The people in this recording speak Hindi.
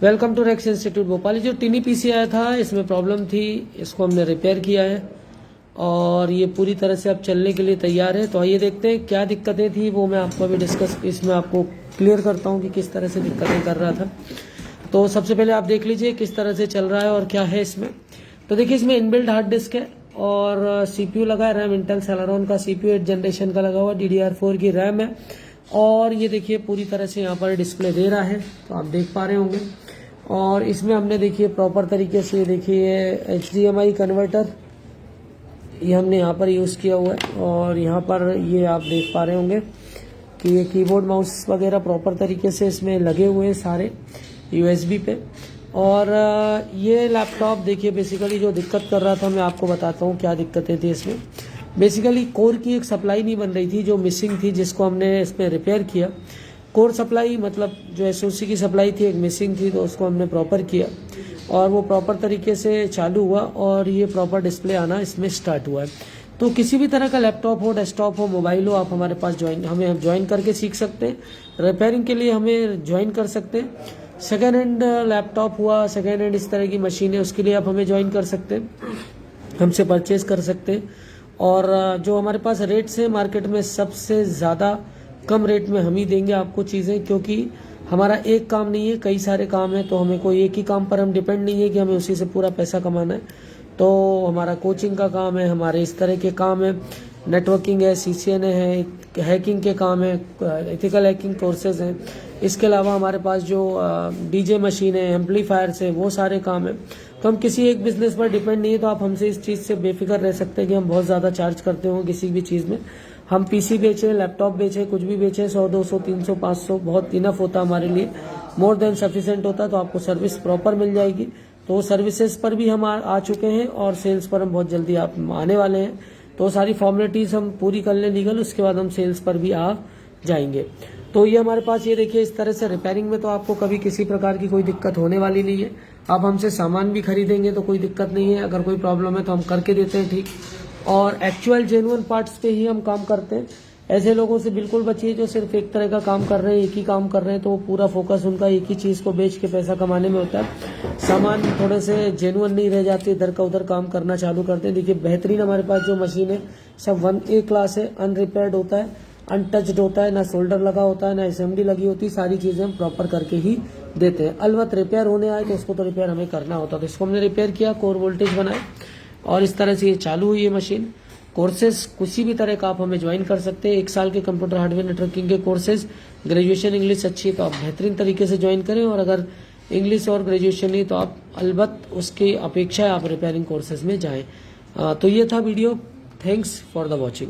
Welcome to Rex institute Bhopal. जो टिनी पीसी आया था इसमें प्रॉब्लम थी, इसको हमने रिपेयर किया है और ये पूरी तरह से अब चलने के लिए तैयार है। तो आइए देखते हैं क्या दिक्कतें थी, वो मैं आपको अभी डिस्कस इसमें आपको क्लियर करता हूँ कि किस तरह से दिक्कतें कर रहा था। तो सबसे पहले आप देख लीजिए किस तरह से चल रहा है और क्या है इसमें। तो देखिए इसमें इनबिल्ट हार्ड डिस्क है और सीपीयू लगा है, रैम इंटेल सेलेरॉन का सीपीयू 8 जनरेशन का लगा हुआ, DDR4 की रैम है और ये देखिए पूरी तरह से यहाँ पर डिस्प्ले दे रहा है, तो आप देख पा रहे होंगे। और इसमें हमने देखिए प्रॉपर तरीके से देखिए HDMI कन्वर्टर ये हमने यहाँ पर यूज़ किया हुआ है और यहाँ पर ये आप देख पा रहे होंगे कि ये कीबोर्ड माउस वगैरह प्रॉपर तरीके से इसमें लगे हुए हैं सारे USB पे। और ये लैपटॉप देखिए बेसिकली जो दिक्कत कर रहा था मैं आपको बताता हूँ क्या दिक्कतें थी इसमें। बेसिकली कोर की एक सप्लाई नहीं बन रही थी जो मिसिंग थी, जिसको हमने इसमें रिपेयर किया। कोर सप्लाई मतलब जो SOC की सप्लाई थी एक मिसिंग थी, तो उसको हमने प्रॉपर किया और वो प्रॉपर तरीके से चालू हुआ और ये प्रॉपर डिस्प्ले आना इसमें स्टार्ट हुआ है। तो किसी भी तरह का लैपटॉप हो, डेस्कटॉप हो, मोबाइल हो, आप हमारे पास हमें ज्वाइन करके सीख सकते हैं। रिपेयरिंग के लिए हमें ज्वाइन कर सकते हैं। सेकेंड हैंड लैपटॉप हुआ, सेकेंड हैंड इस तरह की मशीन है, उसके लिए आप हमें ज्वाइन कर सकते हैं, हमसे परचेज कर सकते हैं। और जो हमारे पास रेट्स हैं मार्केट में सबसे ज़्यादा कम रेट में हम ही देंगे आपको चीज़ें, क्योंकि हमारा एक काम नहीं है, कई सारे काम हैं। तो हमें कोई एक ही काम पर हम डिपेंड नहीं है कि हमें उसी से पूरा पैसा कमाना है। तो हमारा कोचिंग का काम है, हमारे इस तरह के काम है, नेटवर्किंग है, CCNA है, हैकिंग के काम है, एथिकल हैकिंग कोर्सेज हैं। इसके अलावा हमारे पास जो DJ मशीन है, एम्पलीफायर्स है, वो सारे काम है। तो हम किसी एक बिजनेस पर डिपेंड नहीं है। तो आप हमसे इस चीज़ से बेफिक्र रह सकते हैं कि हम बहुत ज़्यादा चार्ज करते हो किसी भी चीज़ में। हम PC बेचें, लैपटॉप बेचें, कुछ भी बेचें, 100, 200, 300, 500 बहुत इनफ होता है हमारे लिए, मोर देन सफिशिएंट होता है। तो आपको सर्विस प्रॉपर मिल जाएगी। तो सर्विसेज पर भी हम आ चुके हैं और सेल्स पर हम बहुत जल्दी आप आने वाले हैं। तो सारी फॉर्मेलिटीज़ हम पूरी कर लें लीगल, उसके बाद हम सेल्स पर भी आ जाएंगे। तो ये हमारे पास ये देखिए इस तरह से रिपेयरिंग में तो आपको कभी किसी प्रकार की कोई दिक्कत होने वाली नहीं है। आप हमसे सामान भी खरीदेंगे तो कोई दिक्कत नहीं है, अगर कोई प्रॉब्लम है तो हम करके देते हैं ठीक। और एक्चुअल जेन्युइन पार्ट्स पे ही हम काम करते हैं। ऐसे लोगों से बिल्कुल बचिए जो सिर्फ एक तरह का काम कर रहे हैं, एक ही काम कर रहे हैं, तो वो पूरा फोकस उनका एक ही चीज़ को बेच के पैसा कमाने में होता है। सामान थोड़े से जेन्युइन नहीं रह जाते, इधर का उधर काम करना चालू करते हैं। देखिए बेहतरीन हमारे पास जो मशीन है सब 1A क्लास है, अनरिपेयर्ड होता है, अनटच्ड होता है, ना शोल्डर लगा होता है, ना SMD लगी होती है, सारी चीज़ें हम प्रॉपर करके ही देते हैं। अलबत्त रिपेयर होने आए तो उसको तो रिपेयर हमें करना होता है। तो इसको हमने रिपेयर किया, कोर वोल्टेज बनाए और इस तरह से ये चालू हुई है मशीन। कोर्सेज किसी भी तरह का आप हमें ज्वाइन कर सकते हैं। 1 साल के कंप्यूटर हार्डवेयर नेटवर्किंग के कोर्सेज, ग्रेजुएशन इंग्लिश अच्छी है तो आप बेहतरीन तरीके से ज्वाइन करें, और अगर इंग्लिश और ग्रेजुएशन नहीं तो आप अलबत्त उसकी अपेक्षा है आप रिपेयरिंग कोर्सेज में जाएं। तो ये था video. Thanks for the watching.